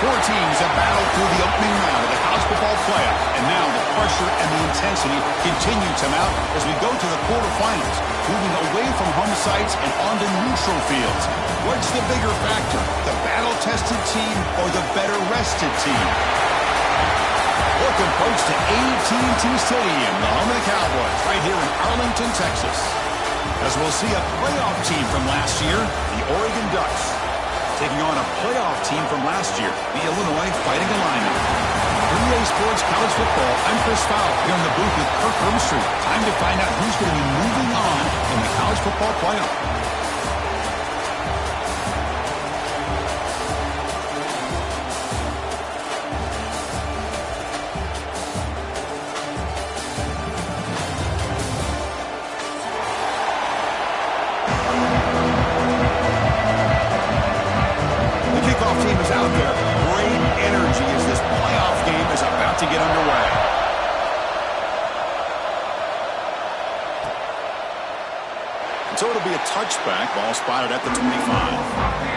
Four teams have battled through the opening round of the college football playoff, and now the pressure and the intensity continue to mount as we go to the quarterfinals, moving away from home sites and onto neutral fields. What's the bigger factor, the battle-tested team or the better-rested team? Welcome, folks, to AT&T Stadium, the home of the Cowboys, right here in Arlington, Texas. As we'll see a playoff team from last year, the Oregon Ducks, taking on a playoff team from last year, the Illinois Fighting Illini. For EA Sports College Football, I'm Chris Fowler here in the booth with Kirk Hermstreet. Time to find out who's going to be moving on in the college football playoff. To get underway. And so it'll be a touchback. Ball spotted at the 25.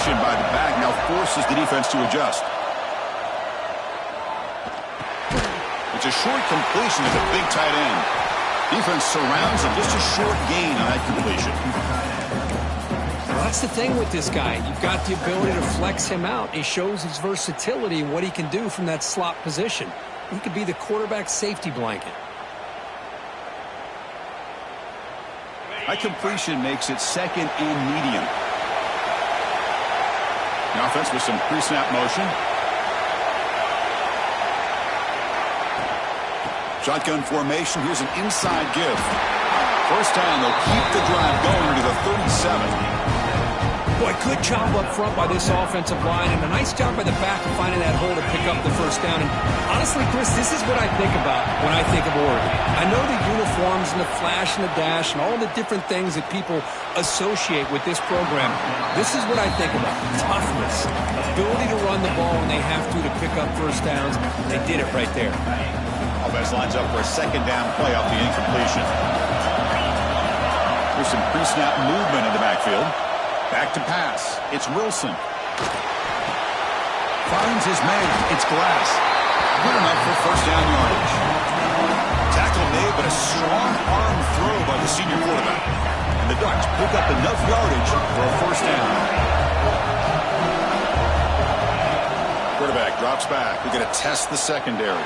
By the back now forces the defense to adjust. It's a short completion to the big tight end. Defense surrounds him, just a short gain on that completion. Well, that's the thing with this guy. You've got the ability to flex him out. He shows his versatility and what he can do from that slot position. He could be the quarterback's safety blanket. That completion makes it second and medium. The offense with some pre-snap motion. Shotgun formation. Here's an inside give. First down, they'll keep the drive going to the 37. Boy, good job up front by this offensive line, and a nice job by the back of finding that hole to pick up the first down. And honestly, Chris, this is what I think about when I think of Oregon. I know the uniforms and the flash and the dash and all the different things that people associate with this program. This is what I think about. Toughness, ability to run the ball when they have to pick up first downs. They did it right there. Offense lines up for a second down play off the incompletion. There's some pre-snap movement in the backfield. Back to pass. It's Wilson. Finds his man. It's Glass. Good enough for first down yardage. Tackle made, but a strong arm throw by the senior quarterback. And the Ducks pick up enough yardage for a first down. Quarterback drops back. We're going to test the secondary.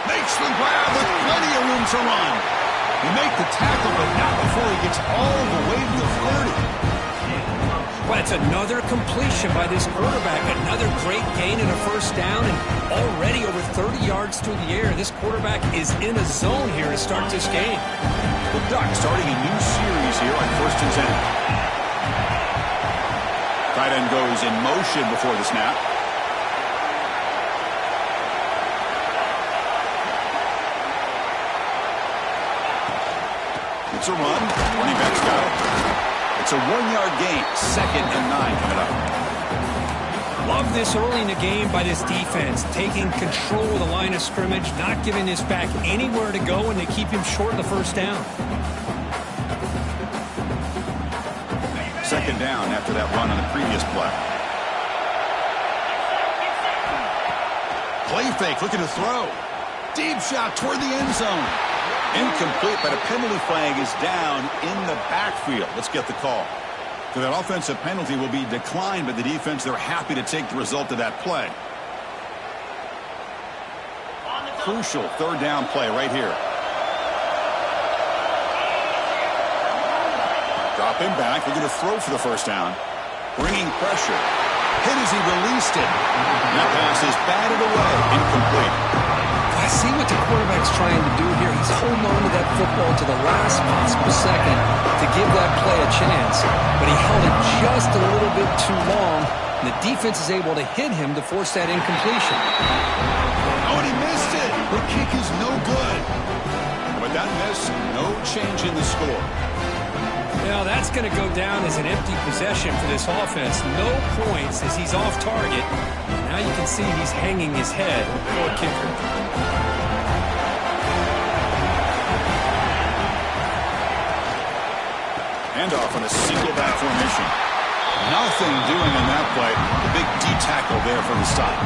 Makes the grab with plenty of room to run. He make the tackle, but not before he gets all the way to the 30. Well, it's another completion by this quarterback. Another great gain in a first down, and already over 30 yards through the air. This quarterback is in a zone here to start this game. The Ducks starting a new series here on 1st and 10. Tight end goes in motion before the snap. It's a run. Running back's got it. It's a 1-yard gain. 2nd and 9 coming up. Love this early in the game by this defense. Taking control of the line of scrimmage, not giving this back anywhere to go, and they keep him short of the first down. 2nd down after that run on the previous play. Play fake, looking to throw. Deep shot toward the end zone. Incomplete, but a penalty flag is down in the backfield. Let's get the call. So that offensive penalty will be declined by the defense. They're happy to take the result of that play. Crucial 3rd down play right here. Dropping back. They're going to throw for the first down. Bringing pressure. Hit as he released it. That pass is batted away. Incomplete. I see what the quarterback's trying to do here. He's holding on to that football to the last possible second to give that play a chance. But he held it just a little bit too long, and the defense is able to hit him to force that incompletion. Oh, and he missed it. The kick is no good. With that miss, no change in the score. Now that's going to go down as an empty possession for this offense. No points as he's off target. Now you can see he's hanging his head for a kicker. Handoff on a single back formation. Nothing doing on that play. The big D tackle there for the stop.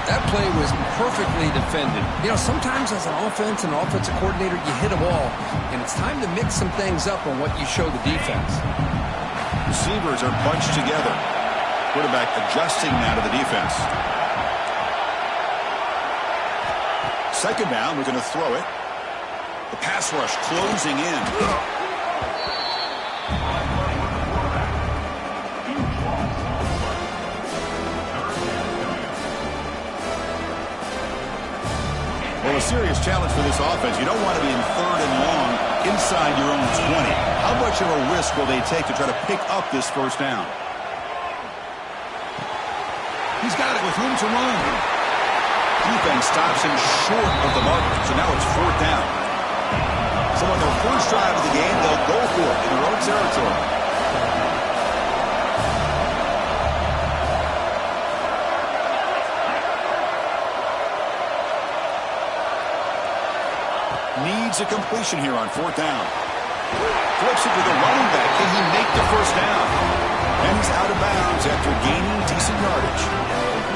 That play was perfectly defended. You know, sometimes as an offense and offensive coordinator, you hit a ball, and it's time to mix some things up on what you show the defense. Receivers are bunched together. Quarterback adjusting now to the defense. Second down, we're going to throw it. The pass rush closing in. Well, a serious challenge for this offense. You don't want to be in third and long inside your own 20. How much of a risk will they take to try to pick up this first down? He's got it with room to run. Defense stops him short of the mark, so now it's fourth down. So on their first drive of the game, they'll go for it in their own territory. Needs a completion here on fourth down. Flips it to the running back. Can he make the first down? And he's out of bounds after gaining decent yardage.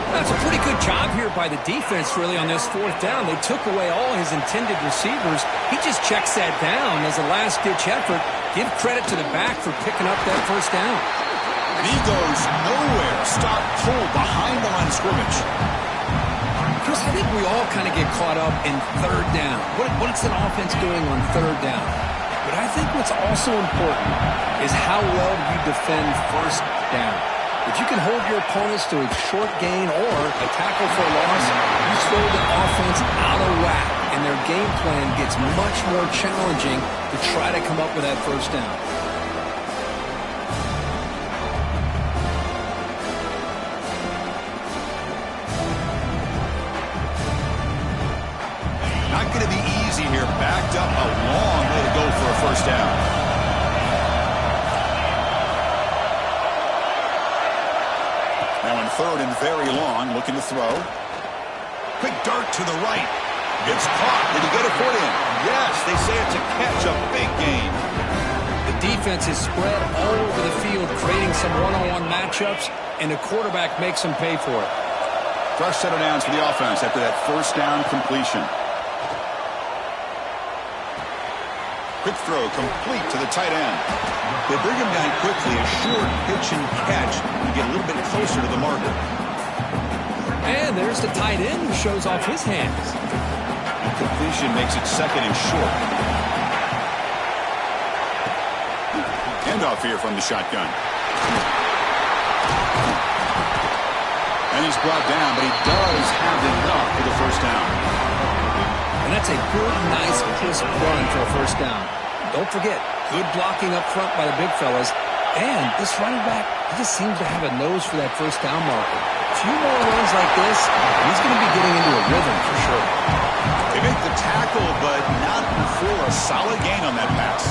That's a pretty good job here by the defense, really, on this fourth down. They took away all his intended receivers. He just checks that down as a last-ditch effort. Give credit to the back for picking up that first down. He goes nowhere. Stop pulled behind the line of scrimmage. Chris, I think we all kind of get caught up in third down. What's an offense doing on third down? But I think what's also important is how well you defend first down. If you can hold your opponents to a short gain or a tackle for a loss, you throw the offense out of whack, and their game plan gets much more challenging to try to come up with that first down. Not going to be easy here. Backed up a long way to go for a first down. Now in third and very long, looking to throw. Quick dart to the right. It's caught. Did he get a foot in? Yes, they say it's a catch, a big gain. The defense is spread all over the field, creating some one-on-one matchups, and the quarterback makes them pay for it. Fresh set of downs for the offense after that first down completion. Quick throw complete to the tight end. They bring him down quickly, a short pitch and catch to get a little bit closer to the marker. And there's the tight end who shows off his hands. Completion makes it second and short. Handoff here from the shotgun. And he's brought down, but he does have enough for the first down. And that's a good, nice, crisp run for a first down. Don't forget, good blocking up front by the big fellas. And this running back, he just seems to have a nose for that first down marker. A few more runs like this, he's going to be getting into a rhythm for sure. They make the tackle, but not before a solid gain on that pass.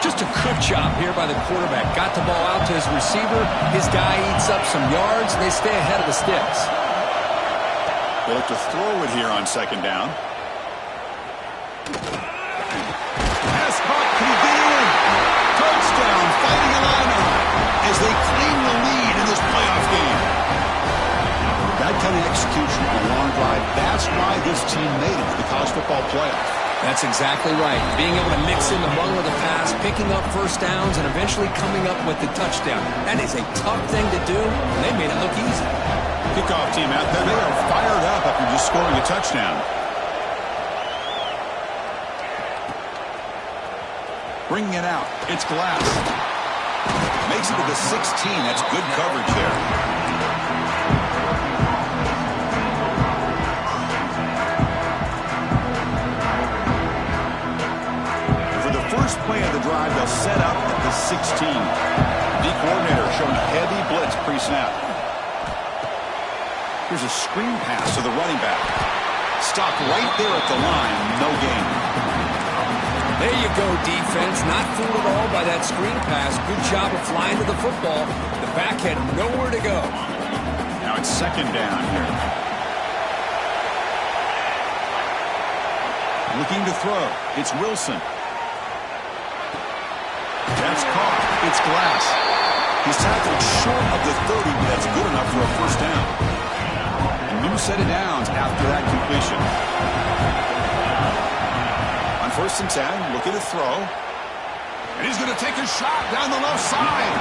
Just a good job here by the quarterback. Got the ball out to his receiver. His guy eats up some yards. They stay ahead of the sticks. They look to throw it here on second down. Pass caught. Can he get in? Touchdown. Fighting Illini as they claim the lead in this playoff game. That kind of execution on a long drive, that's why this team made it to the college football playoff. That's exactly right. Being able to mix in the run with the pass, picking up first downs, and eventually coming up with the touchdown. That is a tough thing to do, and they made it look easy. Kickoff team out there, they are fired up after just scoring a touchdown. Bringing it out, it's Glass. Makes it to the 16, that's good coverage there. For the first play of the drive, they'll set up at the 16. The coordinator showing heavy blitz pre-snap. Here's a screen pass to the running back. Stopped right there at the line. No gain. There you go, defense. Not fooled at all by that screen pass. Good job of flying to the football. The back had nowhere to go. Now it's second down here. Looking to throw. It's Wilson. That's caught. It's Glass. He's tackled short of the 30, but that's good enough for a first down. A new set of downs after that completion. On 1st and 10, looking to throw. And he's going to take a shot down the left side.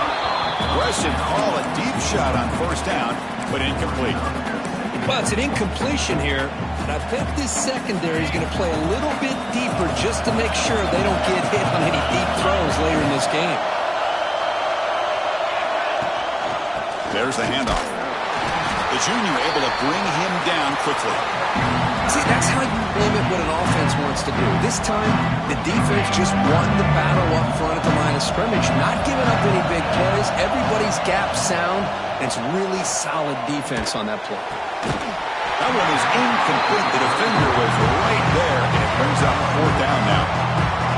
Aggressive call, a deep shot on 1st down, but incomplete. Well, it's an incompletion here, and I think this secondary is going to play a little bit deeper just to make sure they don't get hit on any deep throws later in this game. There's the handoff. The junior able to bring him down quickly. See, that's how you limit what an offense wants to do. This time, the defense just won the battle up front at the line of scrimmage, not giving up any big plays. Everybody's gap sound, and it's really solid defense on that play. That one is incomplete. The defender was right there, and it brings up 4th down now.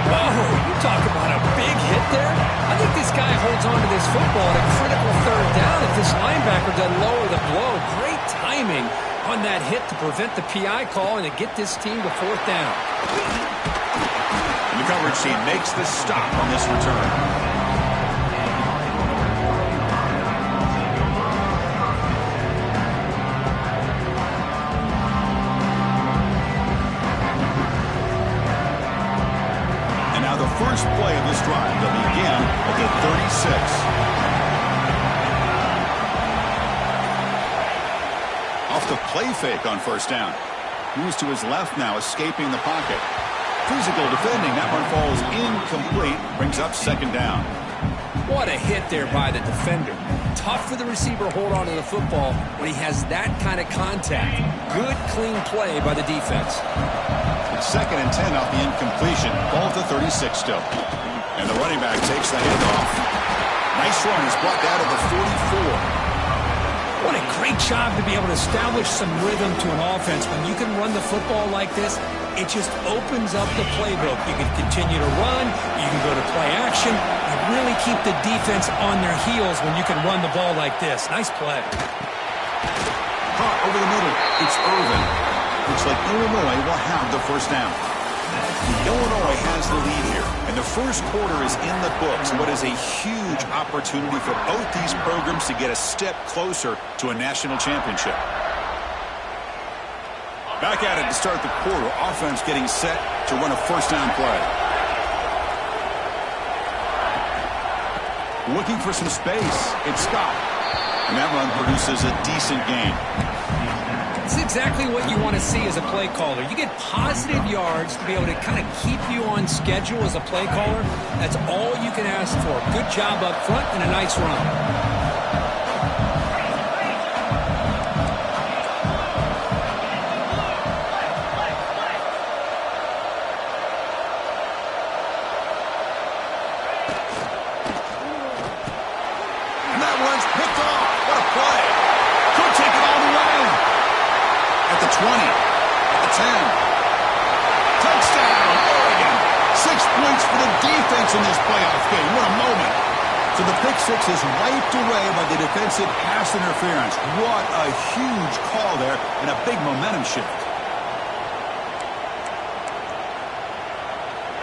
Whoa, you talk about a big hit there. I think this guy holds on to this football at a critical 3rd down if this linebacker doesn't lower the blow. Great timing on that hit to prevent the PI call and to get this team to 4th down. And the coverage team makes the stop on this return. First play of this drive, they'll begin at the 36. Off the play fake on 1st down. Moves to his left now, escaping the pocket. Physical defending, that one falls incomplete, brings up 2nd down. What a hit there by the defender. Tough for the receiver to hold on to the football when he has that kind of contact. Good, clean play by the defense. It's 2nd and 10 off the incompletion. Ball to 36 still. And the running back takes the handoff. Nice run. He's brought down to the 44. What a great job to be able to establish some rhythm to an offense. When you can run the football like this, it just opens up the playbook. You can continue to run. You can go to play action. You really keep the defense on their heels when you can run the ball like this. Nice play. Caught over the middle. It's Irvin. Looks like Illinois will have the 1st down. Illinois has the lead here, and the first quarter is in the books. What is a huge opportunity for both these programs to get a step closer to a national championship. Back at it to start the quarter. Offense getting set to run a 1st down play. Looking for some space. It's Scott. And that run produces a decent gain. It's exactly what you want to see as a play caller. You get positive yards to be able to kind of keep you on schedule as a play caller. That's all you can ask for. Good job up front and a nice run. In this playoff game. What a moment. So the pick six is wiped away by the defensive pass interference. What a huge call there and a big momentum shift.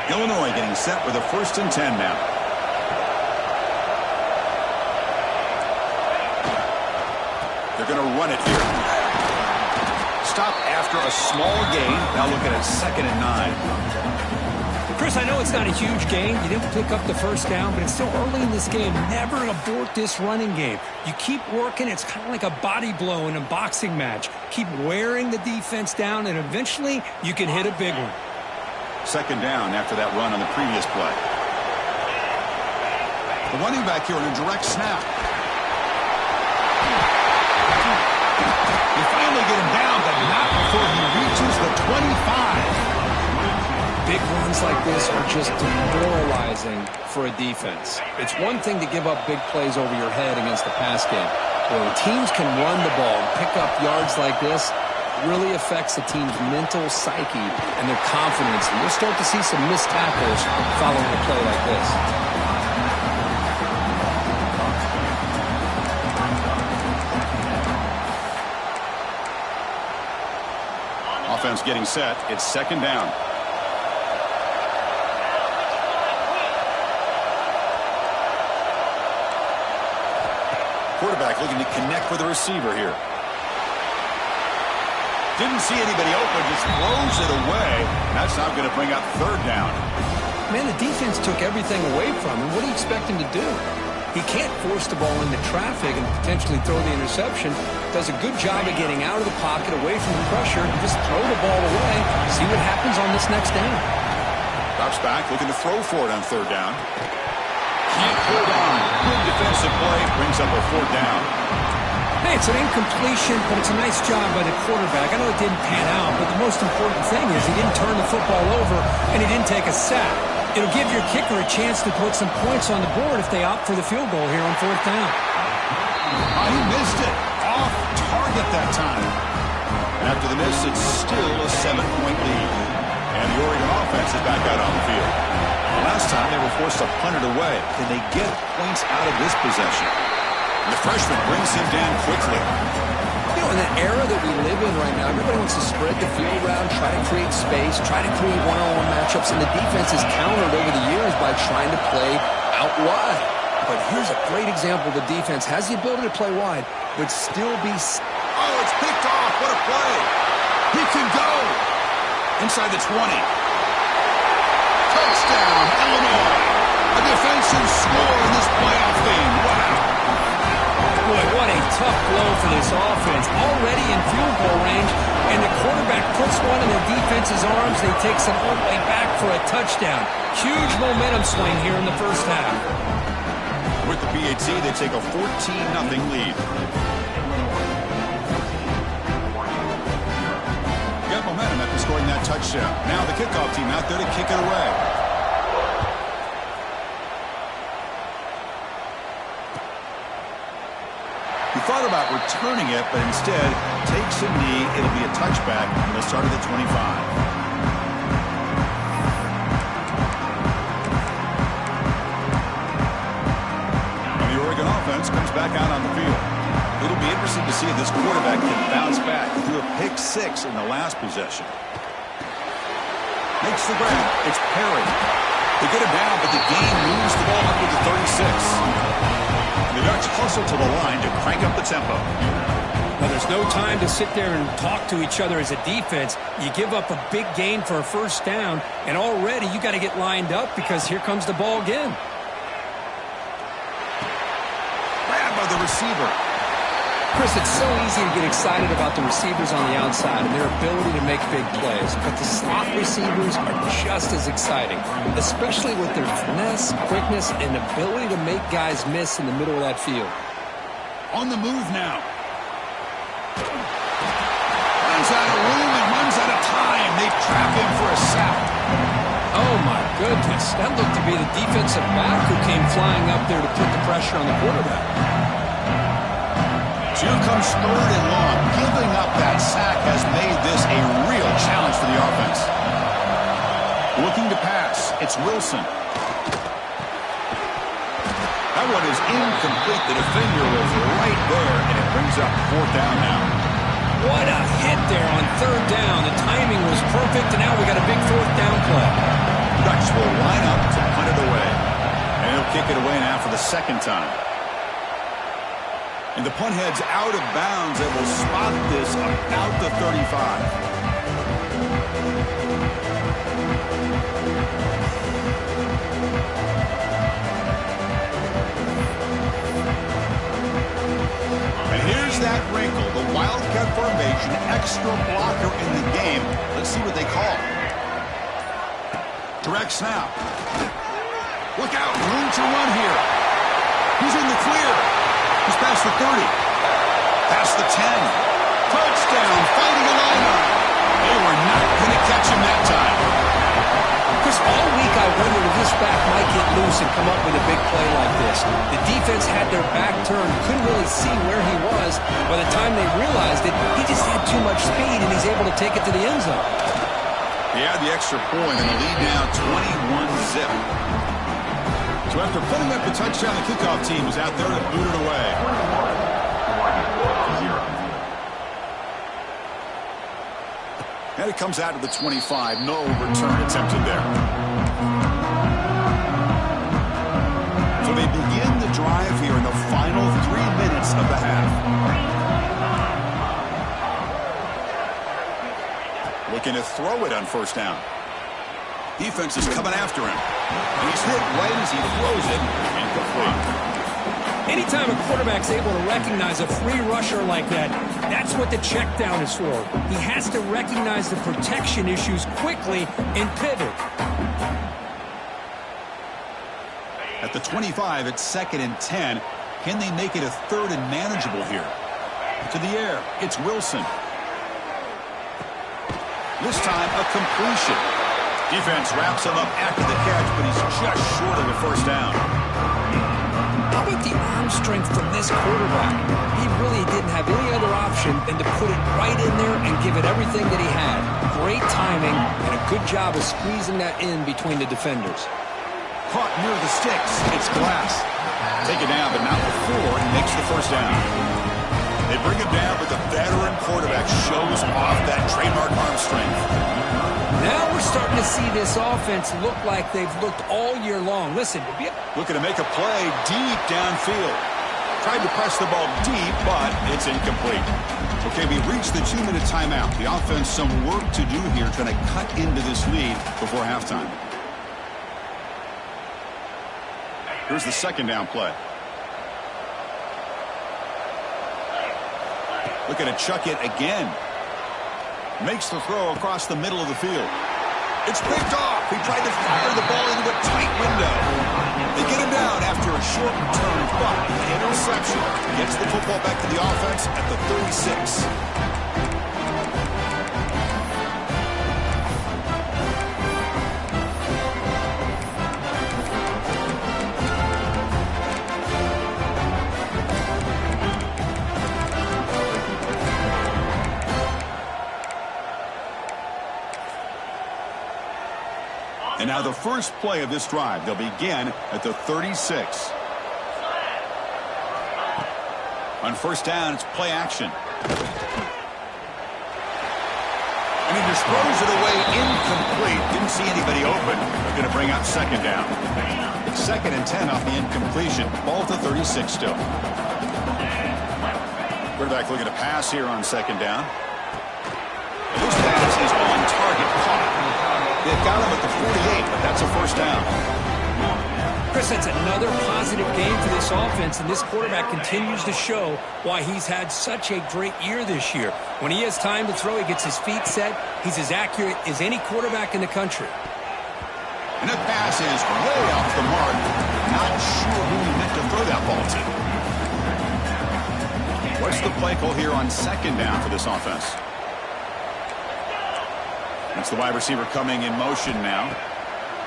Illinois getting set with a 1st and 10 now. They're going to run it here. Stop after a small gain. Now look at it, 2nd and 9. Chris, I know it's not a huge gain. You didn't pick up the 1st down, but it's still early in this game. Never abort this running game. You keep working. It's kind of like a body blow in a boxing match. Keep wearing the defense down, and eventually you can hit a big one. 2nd down after that run on the previous play. The running back here on a direct snap. You finally get him down, but not before he reaches the 25. Big runs like this are just demoralizing for a defense. It's one thing to give up big plays over your head against the pass game. But when teams can run the ball and pick up yards like this, really affects the team's mental psyche and their confidence. And we'll start to see some missed tackles following a play like this. Offense getting set. It's second down. Quarterback looking to connect with the receiver here. Didn't see anybody open, just throws it away. That's not going to bring up third down. Man, the defense took everything away from him. What do you expect him to do? He can't force the ball into traffic and potentially throw the interception. Does a good job of getting out of the pocket, away from the pressure, and just throw the ball away. See what happens on this next down. Drops back, looking to throw for it on third down. Can't hold on. Good defensive play, brings up a fourth down. Hey, it's an incompletion, but it's a nice job by the quarterback. I know it didn't pan out, but the most important thing is he didn't turn the football over and he didn't take a sack. It'll give your kicker a chance to put some points on the board if they opt for the field goal here on fourth down. He missed it. Off target that time. And after the miss, it's still a 7-point lead. And the Oregon offense is back out on the field. Last time they were forced to punt it away. Can they get points out of this possession? And the freshman brings him down quickly. You know, in the era that we live in right now, everybody wants to spread the field around, try to create space, try to create one-on-one matchups, and the defense has countered over the years by trying to play out wide. But here's a great example. The defense has the ability to play wide, but still be... Oh, it's picked off. What a play. He can go. Inside the 20. Touchdown, Illinois. A defensive score in this playoff game. Wow. Boy, what a tough blow for this offense. Already in field goal range, and the quarterback puts one in the defense's arms. They takes it all the way back for a touchdown. Huge momentum swing here in the first half. With the PAT, they take a 14-0 lead. Got momentum after scoring that touchdown. Now the kickoff team out there to kick it away. He thought about returning it, but instead takes a knee. It'll be a touchback, and they'll start at the 25. And the Oregon offense comes back out on the field. It'll be interesting to see if this quarterback can bounce back. He threw a pick 6 in the last possession. Makes the grab. It's Perry. They get him down, but the game moves the ball up to the 36. The Ducks hustle to the line to crank up the tempo. Well, there's no time to sit there and talk to each other as a defense. You give up a big gain for a first down, and already you got to get lined up because here comes the ball again. Grab by the receiver. Chris, it's so easy to get excited about the receivers on the outside and their ability to make big plays, but the slot receivers are just as exciting, especially with their finesse, quickness, and ability to make guys miss in the middle of that field. On the move now. Runs out of room and runs out of time. They trap him for a sack. Oh, my goodness. That looked to be the defensive back who came flying up there to put the pressure on the quarterback. Here comes third and long. Giving up that sack has made this a real challenge for the offense. Looking to pass. It's Wilson. That one is incomplete. The defender was right there, and it brings up fourth down now. What a hit there on third down. The timing was perfect, and now we got a big fourth down play. Ducks will line up to punt it away. And he'll kick it away now for the second time. And the punt heads out of bounds and will spot this about the 35. And here's that wrinkle, the Wildcat formation, extra blocker in the game. Let's see what they call. Direct snap. Look out, room to run here. He's in the clear. He's past the 30. Past the 10. Touchdown, fighting a line. They were not going to catch him that time. Chris, all week I wondered if this back might get loose and come up with a big play like this. The defense had their back turned, couldn't really see where he was. By the time they realized it, he just had too much speed, and he's able to take it to the end zone. He had the extra point, and the lead now 21-zip. So after putting up the touchdown, the kickoff team is out there to boot it away. 21-0. And it comes out to the 25. No return attempted there. So they begin the drive here in the final 3 minutes of the half. Looking to throw it on first down. Defense is coming after him. And he's hit right as he throws it. Incomplete. Anytime a quarterback's able to recognize a free rusher like that, that's what the check down is for. He has to recognize the protection issues quickly and pivot. At the 25, it's 2nd and 10. Can they make it a 3rd and manageable here? To the air, it's Wilson. This time, a completion. Defense wraps him up after the catch, but he's just short of the first down. How about the arm strength from this quarterback? He really didn't have any other option than to put it right in there and give it everything that he had. Great timing and a good job of squeezing that in between the defenders. Caught near the sticks. It's Glass. Take it down, but not before he makes the first down. They bring him down, but the veteran quarterback shows off that trademark arm strength. Now we're starting to see this offense look like they've looked all year long. Listen. Looking to make a play deep downfield. Tried to press the ball deep, but it's incomplete. Okay, we reached the 2-minute timeout. The offense some work to do here trying to cut into this lead before halftime. Here's the second down play. Looking to chuck it again. Makes the throw across the middle of the field. It's picked off. He tried to fire the ball into a tight window. They get him down after a short return, but the interception gets the football back to the offense at the 36. And now the first play of this drive, they'll begin at the 36. On first down, it's play action. And he just throws it away incomplete. Didn't see anybody open. They're going to bring out second down. 2nd and 10 off the incompletion. Ball to 36 still. Quarterback looking to pass here on second down. This pass is on target, caught. They've got him at the 48, but that's a first down. Chris, that's another positive game for this offense, and this quarterback continues to show why he's had such a great year this year. When he has time to throw, he gets his feet set. He's as accurate as any quarterback in the country. And that pass is way off the mark. Not sure who he meant to throw that ball to. What's the play call here on second down for this offense? That's the wide receiver coming in motion now.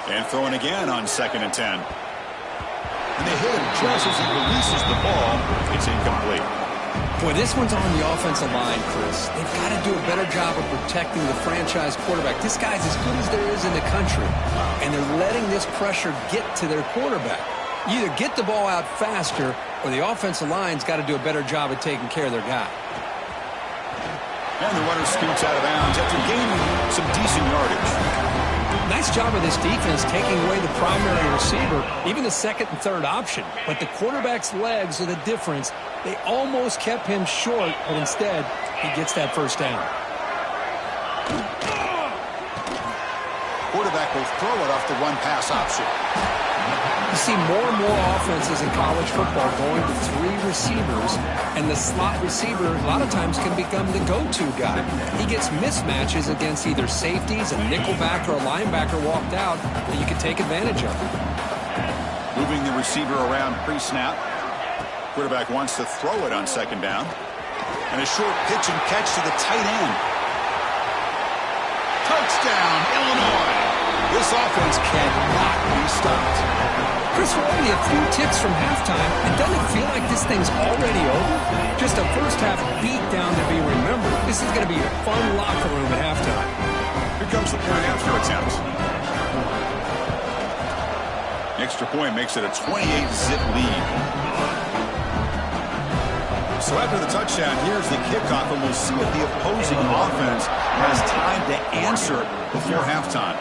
And throwing again on 2nd and 10. And they hit him just as he releases the ball. It's incomplete. Boy, this one's on the offensive line, Chris. They've got to do a better job of protecting the franchise quarterback. This guy's as good as there is in the country. And they're letting this pressure get to their quarterback. You either get the ball out faster, or the offensive line's got to do a better job of taking care of their guy. And the runner scoots out of bounds after gaining some decent yardage. Nice job of this defense taking away the primary receiver, even the second and third option. But the quarterback's legs are the difference. They almost kept him short, but instead, he gets that first down. Quarterback will throw it off the run-pass option. You see more and more offenses in college football going to 3 receivers, and the slot receiver a lot of times can become the go-to guy. He gets mismatches against either safeties, a nickelback, or a linebacker walked out that you can take advantage of. Moving the receiver around pre-snap. Quarterback wants to throw it on second down. And a short pitch and catch to the tight end. Touchdown, Illinois. This offense cannot be stopped. Chris, we're only a few ticks from halftime, and doesn't it feel like this thing's already over? Just a first-half beatdown to be remembered. This is going to be a fun locker room at halftime. Here comes the point-after attempt. Extra point makes it a 28-zip lead. So after the touchdown, here's the kickoff, and we'll see if the opposing offense has time to answer before halftime.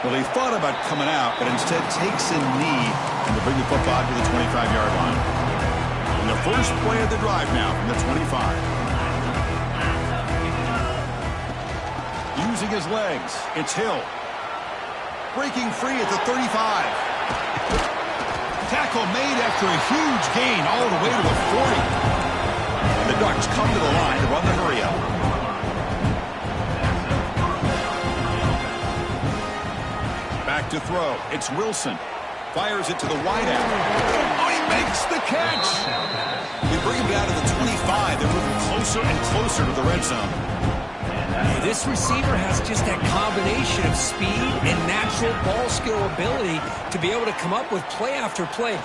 Well, he thought about coming out, but instead takes a knee and to bring the football to the 25-yard line. And the first play of the drive now from the 25. Using his legs, it's Hill. Breaking free at the 35. Tackle made after a huge gain all the way to the 40. The Ducks come to the line to run the hurry-up. Back to throw. It's Wilson. Fires it to the wideout. Oh, he makes the catch. We bring him down to the 25. They're moving closer and closer to the red zone. This receiver has just that combination of speed and natural ball skill ability to be able to come up with play after play.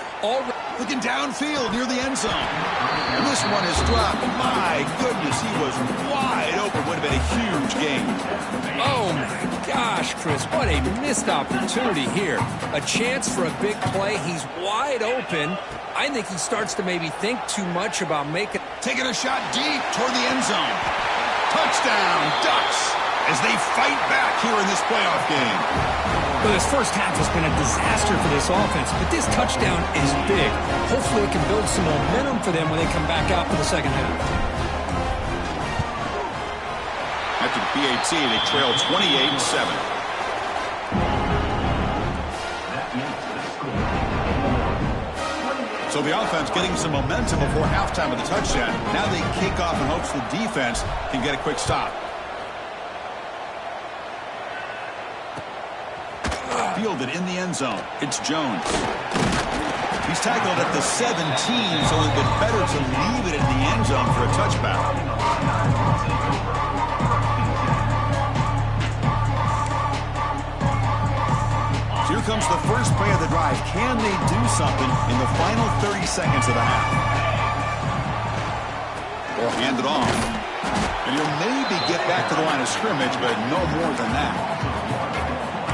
Looking downfield near the end zone. And this one is dropped. My goodness, he was wide open. Would have been a huge gain. Oh, my gosh, Chris, what a missed opportunity here. A chance for a big play. He's wide open. I think he starts to maybe think too much about taking a shot deep toward the end zone. Touchdown, Ducks, as they fight back here in this playoff game. Well, this first half has been a disaster for this offense, but this touchdown is big. Hopefully it can build some momentum for them when they come back out for the second half. After the PAT, they trail 28-7. So the offense getting some momentum before halftime of the touchdown. Now they kick off in hopes the defense can get a quick stop. Fielded in the end zone. It's Jones. He's tackled at the 17, so it's been better to leave it in the end zone for a touchback. Here comes the first play of the drive. Can they do something in the final 30 seconds of the half? Or hand it off. And you'll maybe get back to the line of scrimmage, but no more than that.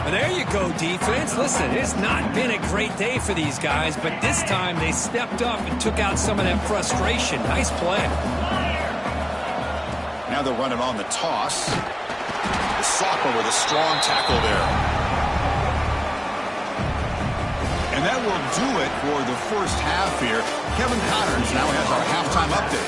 Well, there you go, defense. Listen, it's not been a great day for these guys, but this time they stepped up and took out some of that frustration. Nice play. Now they're running on the toss. The Soccer with a strong tackle there. And that will do it for the first half here. Kevin Connors now has our halftime update.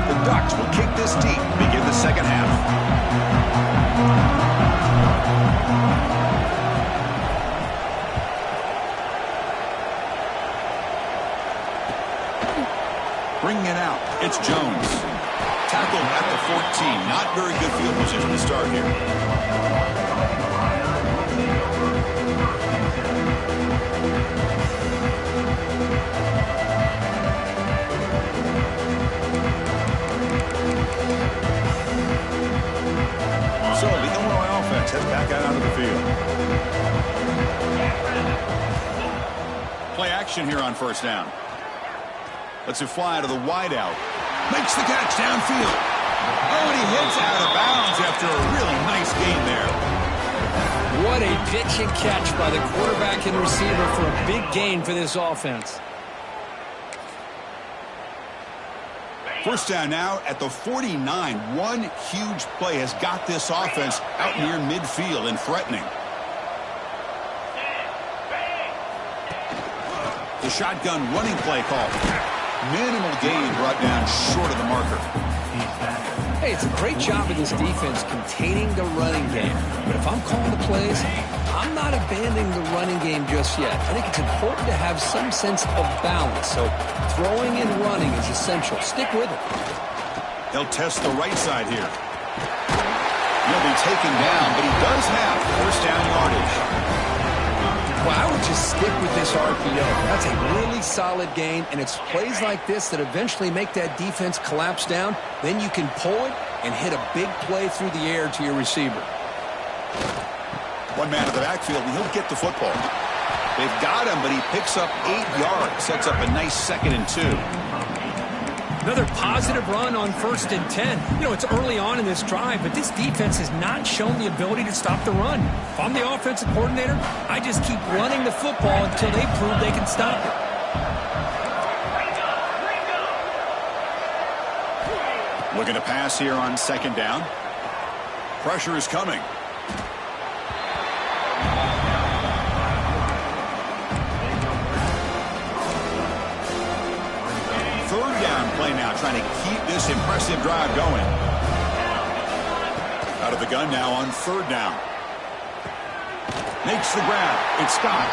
The Ducks will kick this deep, begin the second half. Bringing it out, it's Jones. Tackled at the 14. Not very good field position to start here. So the Illinois offense heads back out onto the field. Play action here on first down. Lets it fly to the wideout. Makes the catch downfield. Oh, and he hits out of bounds after a really nice gain there. What a pitch and catch by the quarterback and receiver for a big gain for this offense. First down now at the 49. One huge play has got this offense out near midfield and threatening. The shotgun running play call. Minimal gain brought down short of the marker. Hey, it's a great job of this defense containing the running game. But if I'm calling the plays, I'm I'm not abandoning the running game just yet. I think it's important to have some sense of balance. So throwing and running is essential. Stick with it. He'll test the right side here. He'll be taken down, but he does have first down yardage. Well, I would just stick with this RPO. That's a really solid game, and it's plays like this that eventually make that defense collapse down. Then you can pull it and hit a big play through the air to your receiver. One man in the backfield, and he'll get the football. They've got him, but he picks up 8 yards. Sets up a nice 2nd and 2. Another positive run on 1st and 10. You know, it's early on in this drive, but this defense has not shown the ability to stop the run. If I'm the offensive coordinator, I just keep running the football until they prove they can stop it. Looking to pass here on 2nd down. Pressure is coming. Play now, trying to keep this impressive drive going. Out of the gun now on 3rd down. Makes the grab. It's Scott.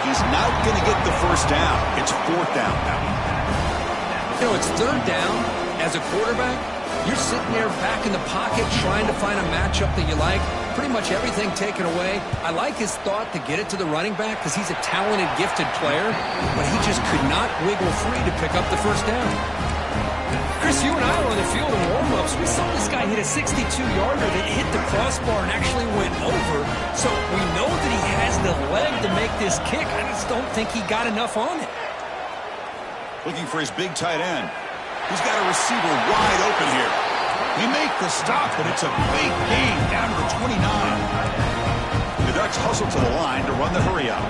He's not going to get the first down. It's 4th down now. You know, it's 3rd down. As a quarterback, you're sitting there back in the pocket trying to find a matchup that you like. Pretty much everything taken away. I like his thought to get it to the running back because he's a talented, gifted player, but he just could not wiggle free to pick up the first down. Chris, you and I were on the field in warm-ups. We saw this guy hit a 62-yarder that hit the crossbar and actually went over. So we know that he has the leg to make this kick. I just don't think he got enough on it. Looking for his big tight end. He's got a receiver wide open here. He make the stop, but it's a big gain down to the 29. The Ducks hustle to the line to run the hurry up.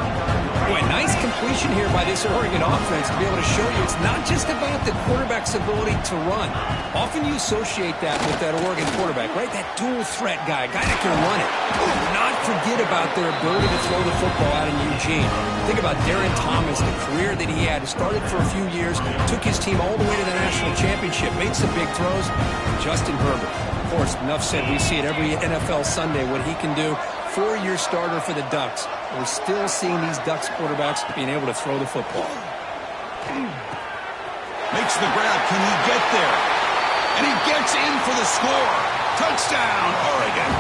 Boy, nice completion here by this Oregon offense to be able to show you it's not just about the quarterback's ability to run. Often you associate that with that Oregon quarterback, right? That dual threat guy that can run it. Do not forget about their ability to throw the football out in Eugene. Think about Darren Thomas, the career that he had. He started for a few years, took his team all the way to the national championship, made some big throws. Justin Herbert. Of course, enough said, we see it every NFL Sunday what he can do. 4-year starter for the Ducks. We're still seeing these Ducks quarterbacks being able to throw the football. Makes the grab. Can he get there? And he gets in for the score. Touchdown, Oregon.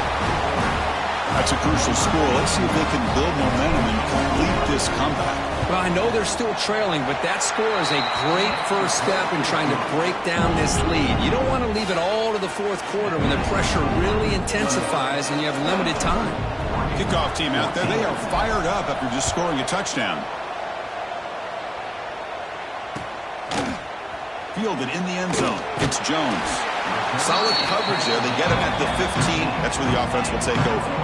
That's a crucial score. Let's see if they can build momentum and complete this comeback. Well, I know they're still trailing, but that score is a great first step in trying to break down this lead. You don't want to leave it all to the 4th quarter when the pressure really intensifies and you have limited time. Kickoff team out there. They are fired up after just scoring a touchdown. Fielded in the end zone. It's Jones. Solid coverage there. They get him at the 15. That's where the offense will take over.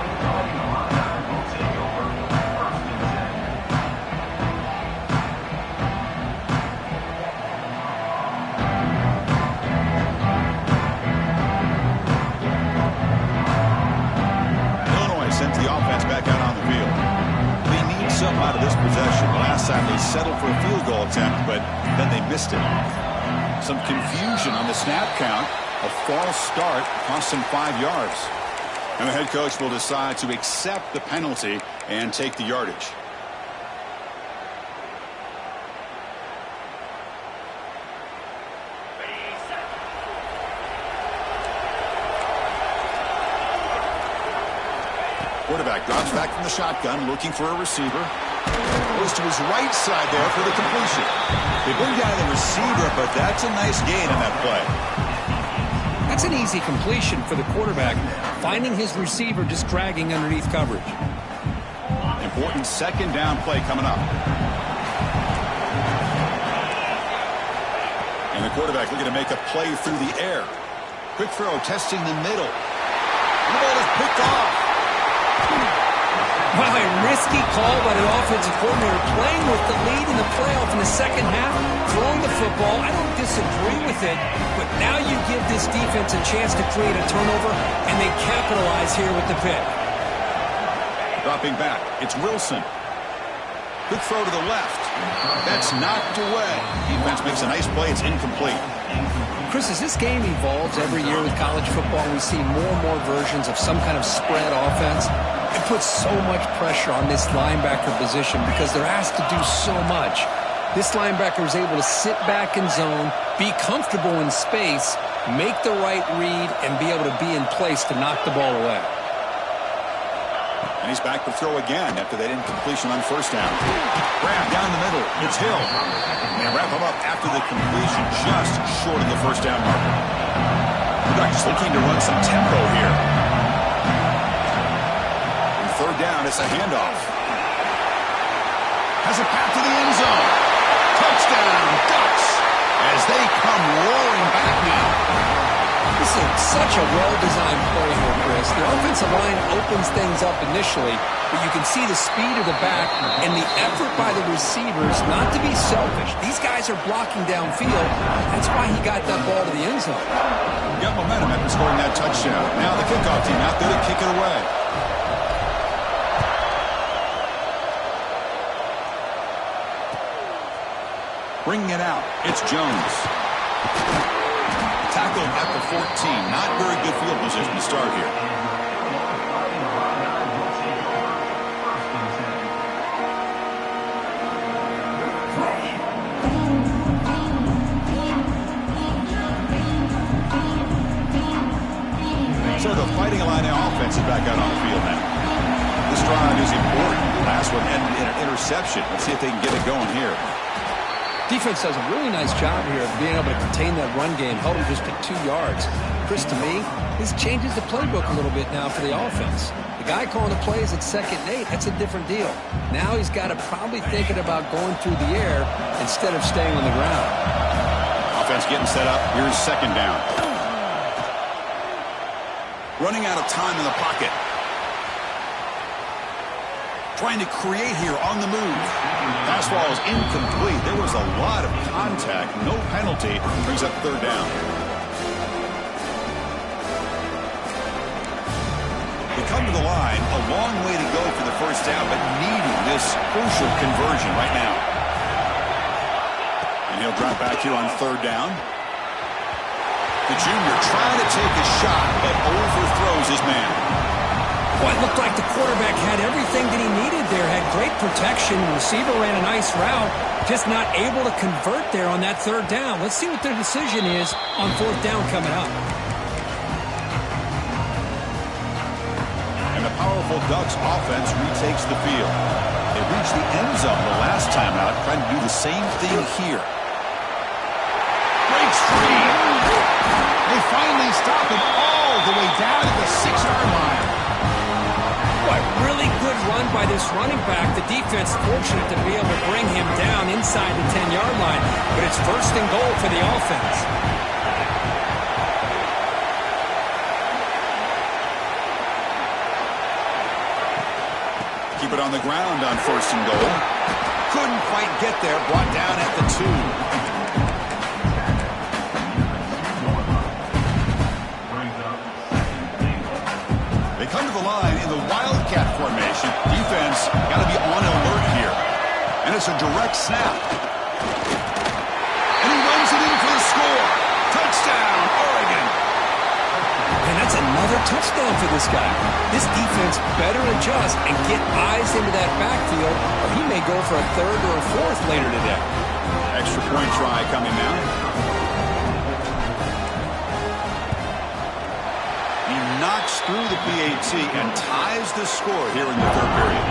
Out of this possession. Last time they settled for a field goal attempt, but then they missed it. Some confusion on the snap count. A false start cost them 5 yards. And the head coach will decide to accept the penalty and take the yardage. Quarterback drops back from the shotgun, looking for a receiver. Goes to his right side there for the completion. They bring down the receiver, but that's a nice gain in that play. That's an easy completion for the quarterback, finding his receiver just dragging underneath coverage. Important 2nd down play coming up. And the quarterback looking to make a play through the air. Quick throw, testing the middle. The ball is picked off. Well, a risky call by the offensive coordinator, playing with the lead in the playoff in the 2nd half, throwing the football. I don't disagree with it, but now you give this defense a chance to create a turnover, and they capitalize here with the pick. Dropping back, it's Wilson. Quick throw to the left. That's knocked away. Defense makes a nice play. It's incomplete. Chris, as this game evolves every year with college football, we see more and more versions of some kind of spread offense. It puts so much pressure on this linebacker position because they're asked to do so much. This linebacker is able to sit back in zone, be comfortable in space, make the right read, and be able to be in place to knock the ball away. And he's back to throw again after that incompletion on first down. Grab down the middle. It's Hill. And wrap him up after the completion just short of the first down marker. The Ducks looking to run some tempo here. And third down, it's a handoff. Has a path to the end zone. Touchdown, Ducks, as they come roaring back now. This is such a well-designed play here, Chris. The offensive line opens things up initially, but you can see the speed of the back and the effort by the receivers not to be selfish. These guys are blocking downfield. That's why he got that ball to the end zone. Got momentum after scoring that touchdown. Now the kickoff team out there to kick it away. Bringing it out, it's Jones. Tackled at the 14. Not very good field position to start here. So the Fighting Illini offense is back out on the field now. This drive is important. The last one ended in an interception. Let's see if they can get it going here. Defense does a really nice job here of being able to contain that run game, held him just to 2 yards. Chris, to me, this changes the playbook a little bit now for the offense. The guy calling the plays at 2nd and 8, that's a different deal. Now he's got to probably thinking about going through the air instead of staying on the ground. Offense getting set up. Here's second down. Running out of time in the pocket. Trying to create here on the move. Pass ball is incomplete. There was a lot of contact. No penalty. Brings up third down. They come to the line. A long way to go for the first down, but needing this crucial conversion right now. And he'll drop back here on third down. The junior trying to take a shot, but overthrows his man. Well, it looked like the quarterback had everything that he needed there. Had great protection. The receiver ran a nice route. Just not able to convert there on that third down. Let's see what their decision is on fourth down coming up. And the powerful Ducks offense retakes the field. They reached the end zone the last time out, trying to do the same thing here. Breaks free. They finally stop him all the way down to the 6-yard line. What really good run by this running back. The defense fortunate to be able to bring him down inside the 10-yard line. But it's first and goal for the offense. Keep it on the ground on first and goal. Couldn't quite get there. Brought down at the 2. They come to the line in the Wildcat formation. Defense got to be on alert here. And it's a direct snap. And he runs it in for the score. Touchdown, Oregon. And that's another touchdown for this guy. This defense better adjust and get eyes into that backfield, or he may go for a third or a fourth later today. Extra point try coming now. Knocks through the PAT and ties the score here in the third period.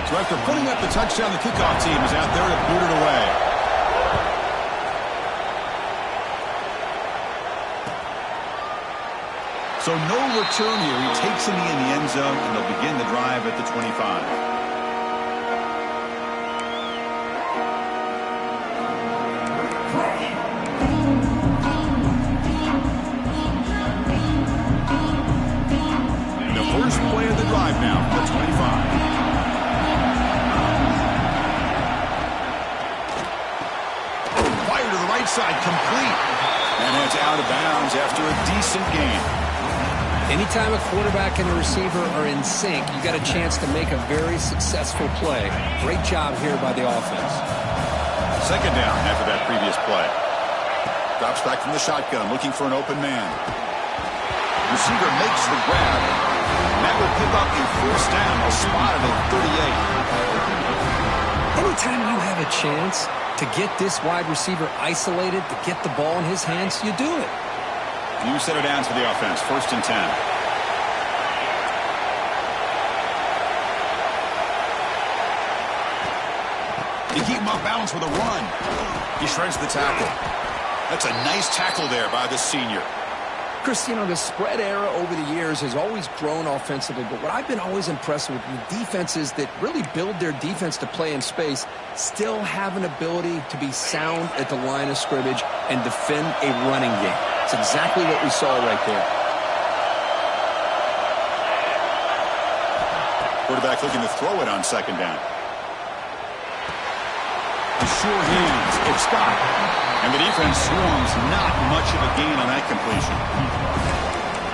So after putting up the touchdown, the kickoff team is out there to boot it away. So no return here. He takes it in the end zone, and they'll begin the drive at the 25. First play of the drive now for the 25. Fire to the right side, complete. And it's out of bounds after a decent gain. Anytime a quarterback and a receiver are in sync, you got a chance to make a very successful play. Great job here by the offense. Second down after that previous play. Drops back from the shotgun, looking for an open man. Receiver makes the grab. And that will pick up a first down. They'll spot it at 38. Anytime you have a chance to get this wide receiver isolated, to get the ball in his hands, you do it. Few center downs for the offense. 1st and 10. They keep him off balance with a run. He shreds the tackle. That's a nice tackle there by the senior. Chris, you know, the spread era over the years has always grown offensively, but what I've been always impressed with defenses that really build their defense to play in space still have an ability to be sound at the line of scrimmage and defend a running game. It's exactly what we saw right there. Quarterback looking to throw it on 2nd down. Sure hands. It's Scott. And the defense swarms. Not much of a gain on that completion.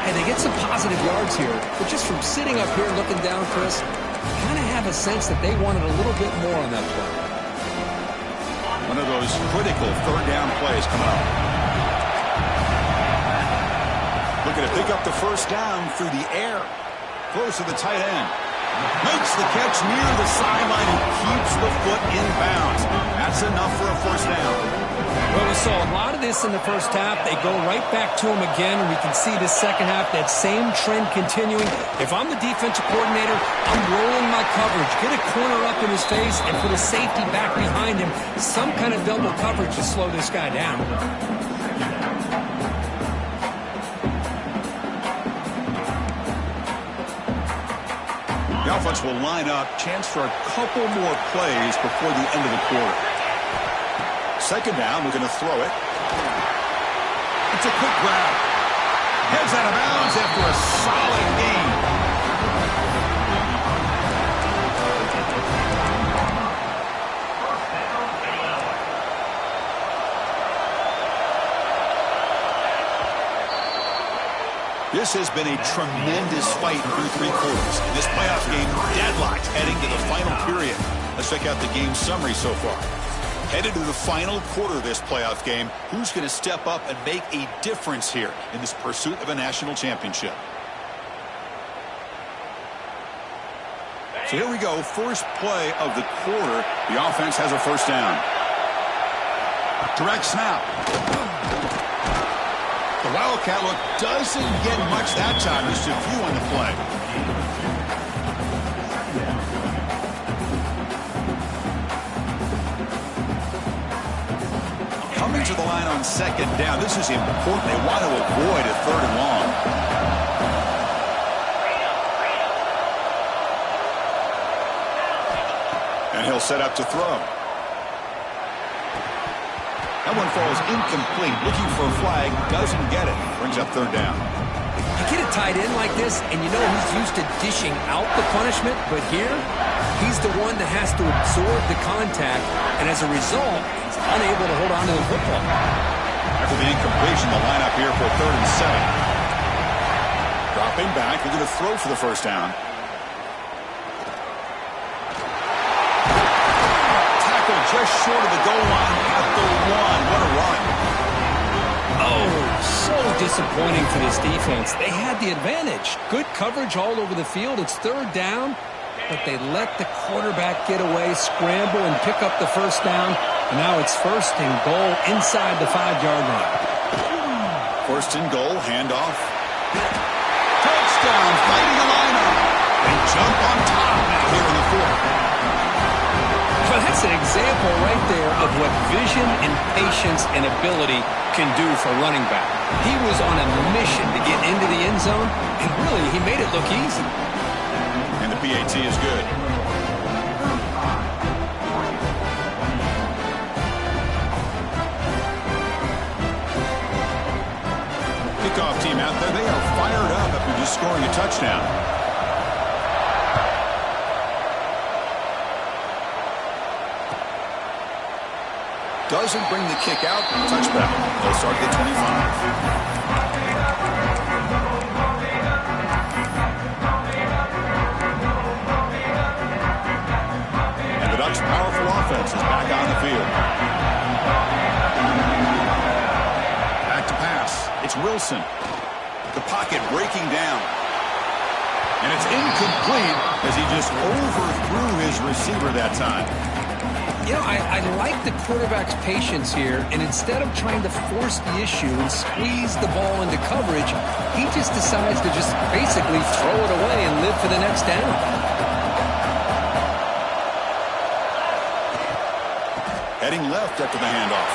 Hey, they get some positive yards here, but just from sitting up here looking down, Chris, kind of have a sense that they wanted a little bit more on that play. One of those critical 3rd down plays coming up. Looking to pick up the first down through the air. Close to the tight end. Makes the catch near the sideline and keeps the foot in bounds. That's enough for a first down. Well, we saw a lot of this in the first half. They go right back to him again, and we can see the second half, that same trend continuing. If I'm the defensive coordinator, I'm rolling my coverage. Get a corner up in his face, and put a safety back behind him. Some kind of double coverage to slow this guy down. The offense will line up. Chance for a couple more plays before the end of the quarter. 2nd down, we're going to throw it. It's a quick grab. Heads out of bounds after a solid gain. This has been a tremendous fight through 3 quarters. In this playoff game, deadlocked heading to the final period. Let's check out the game summary so far. Headed to the final quarter of this playoff game, who's going to step up and make a difference here in this pursuit of a national championship? So here we go, first play of the quarter. The offense has a first down. Direct snap. The Wildcat look doesn't get much that time. Just a few on the play. Coming to the line on 2nd down. This is important. They want to avoid a 3rd and long. And he'll set up to throw. That one falls incomplete. Looking for a flag. Doesn't get it. Brings up 3rd down. You get a tight end like this, and you know he's used to dishing out the punishment, but here, he's the one that has to absorb the contact, and as a result, he's unable to hold on to the football. After the incompletion, the lineup here for 3rd and 7. Dropping back, they're going to throw for the first down. Tackle just short of the goal line at the 1. What a run. Oh, so disappointing for this defense. They had the advantage. Good coverage all over the field. It's 3rd down, but they let the quarterback get away, scramble, and pick up the first down. And now it's 1st and goal inside the 5-yard line. 1st and goal, handoff. Touchdown, fighting the lineup. They jump on top now here in the 4th. Well, that's an example right there of what vision and patience and ability can do for running back. He was on a mission to get into the end zone, and really, he made it look easy. And the PAT is good. Kickoff team out there, they are fired up after just scoring a touchdown. Doesn't bring the kick out. Touchback. They'll start at 25. And the Ducks' powerful offense is back on the field. Back to pass. It's Wilson. The pocket breaking down. And it's incomplete as he just overthrew his receiver that time. You know, I like the quarterback's patience here, and instead of trying to force the issue and squeeze the ball into coverage, he just decides to just basically throw it away and live for the next down. Heading left after the handoff.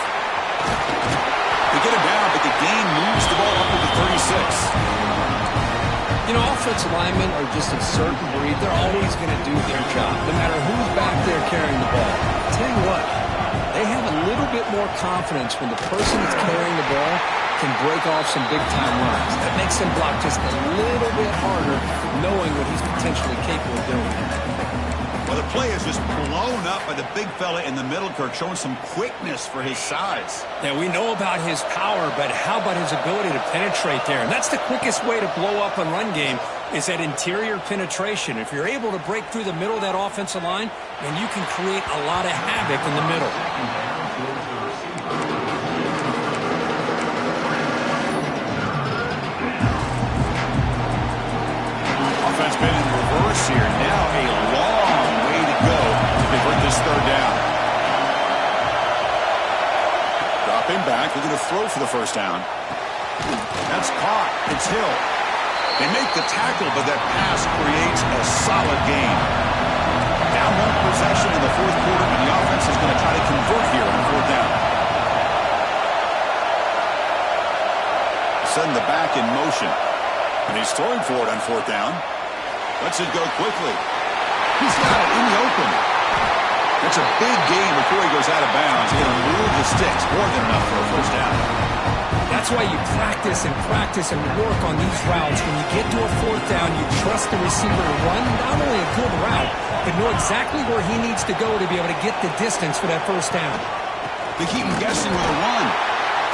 They get it down, but the gain moves the ball up to the 36. You know, offensive linemen are just a certain breed. They're always going to do their job, no matter who's back there carrying the ball. I'll tell you what, they have a little bit more confidence when the person that's carrying the ball can break off some big-time runs. That makes them block just a little bit harder, knowing what he's potentially capable of doing. Well, the play is just blown up by the big fella in the middle, Kirk, showing some quickness for his size. Yeah, we know about his power, but how about his ability to penetrate there? And that's the quickest way to blow up a run game is that interior penetration. If you're able to break through the middle of that offensive line, then you can create a lot of havoc in the middle. Offense been in reverse here. Now a long way to go to convert this third down. Dropping back, looking to throw for the first down. That's caught. It's Hill. They make the tackle, but that pass creates a solid gain. Down one possession in the fourth quarter, and the offense is going to try to convert here on fourth down. Send the back in motion. And he's throwing for it on fourth down. Lets it go quickly. He's got it in the open. That's a big gain before he goes out of bounds. He's going to move the sticks more than enough for a first down. That's why you practice and work on these routes. When you get to a fourth down, you trust the receiver to run not only a good route, but know exactly where he needs to go to be able to get the distance for that first down. They keep him guessing with a run.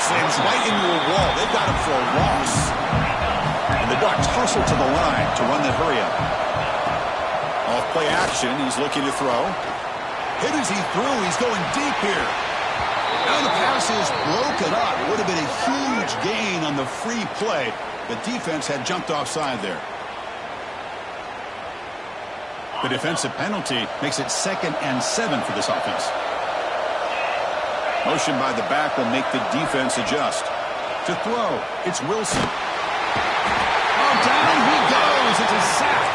Slams right into a wall. They've got him for a loss. And the Ducks hustle to the line to run the hurry-up. Off play action, he's looking to throw. Hit as he threw, he's going deep here. Now the pass is broken up. Would have been a huge gain on the free play. The defense had jumped offside there. The defensive penalty makes it 2nd and 7 for this offense. Motion by the back will make the defense adjust. To throw, it's Wilson. Oh, down he goes. It's a sack.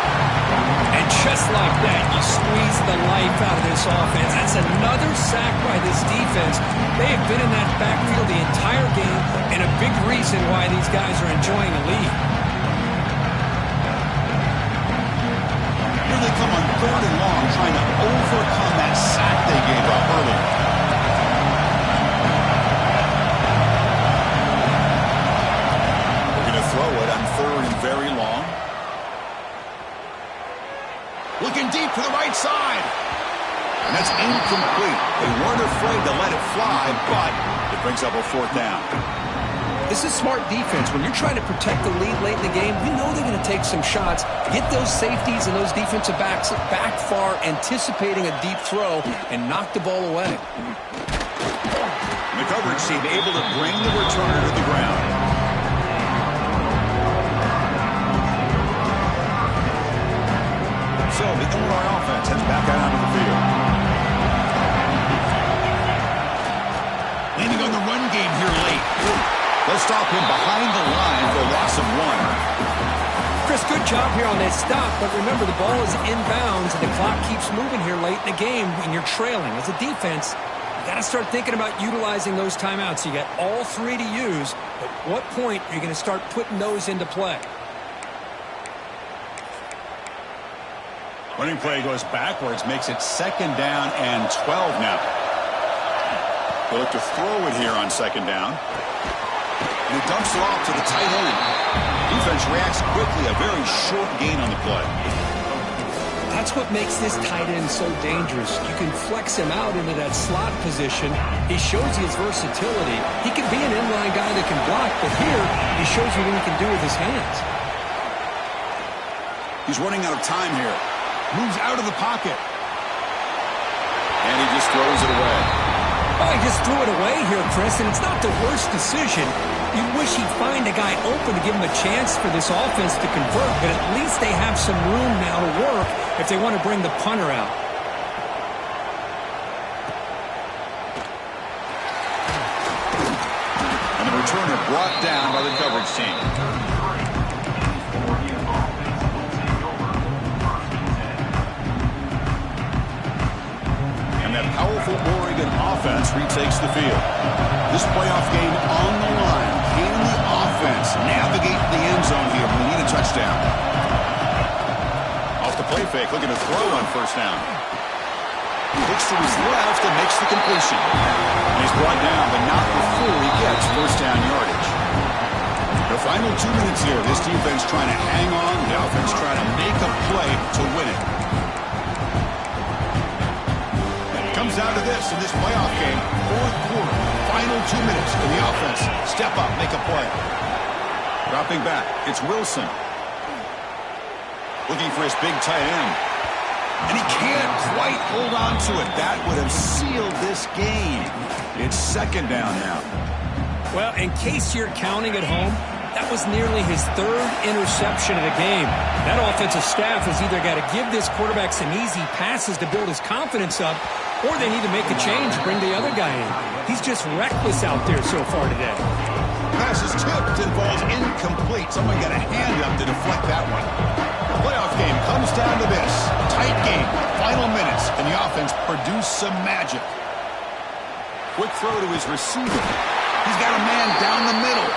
And just like that, you squeeze the life out of this offense. That's another sack by this defense. They have been in that backfield the entire game, and a big reason why these guys are enjoying the lead. Here they come on 3rd and long, trying to overcome that sack they gave up earlier. We're going to throw it on 3rd and very long. Looking deep to the right side. And that's incomplete. They weren't afraid to let it fly, but it brings up a fourth down. This is smart defense. When you're trying to protect the lead late in the game, you know they're going to take some shots, get those safeties and those defensive backs back far, anticipating a deep throw, and knock the ball away. The coverage team able to bring the returner to the ground. So the Illinois offense heads back out onto the field. Leaning on the run game here late. They'll stop him behind the line for a loss of 1. Chris, good job here on that stop, but remember the ball is inbounds and the clock keeps moving here late in the game when you're trailing. As a defense, you got to start thinking about utilizing those timeouts. You got all 3 to use, but at what point are you going to start putting those into play? Running play goes backwards, makes it 2nd down and 12 now. They'll look to throw it here on 2nd down. And he dumps it off to the tight end. Defense reacts quickly, a very short gain on the play. That's what makes this tight end so dangerous. You can flex him out into that slot position. He shows you his versatility. He can be an inline guy that can block, but here he shows you what he can do with his hands. He's running out of time here. Moves out of the pocket. And he just throws it away. Oh, he just threw it away here, Chris, and it's not the worst decision. You wish he'd find a guy open to give him a chance for this offense to convert, but at least they have some room now to work if they want to bring the punter out. And the returner brought down by the coverage team. And that powerful Oregon offense retakes the field. This playoff game on the line. Can the offense navigate the end zone here when they need a touchdown? Off the play fake, looking to throw on first down. Looks to his left and makes the completion. And he's brought down, but not before he gets first down yardage. The final 2 minutes here. This defense trying to hang on. The offense trying to make a play to win it. Comes down to this in this playoff game. Fourth quarter, final 2 minutes. Can the offense step up, make a play? Dropping back, it's Wilson. Looking for his big tight end. And he can't quite hold on to it. That would have sealed this game. It's second down now. Well, in case you're counting at home, that was nearly his third interception of the game. That offensive staff has either got to give this quarterback some easy passes to build his confidence up, or they need to make a change, bring the other guy in. He's just reckless out there so far today. Pass is tipped and falls incomplete. Someone got a hand up to deflect that one. The playoff game comes down to this. Tight game, final minutes, and the offense produce some magic. Quick throw to his receiver. He's got a man down the middle.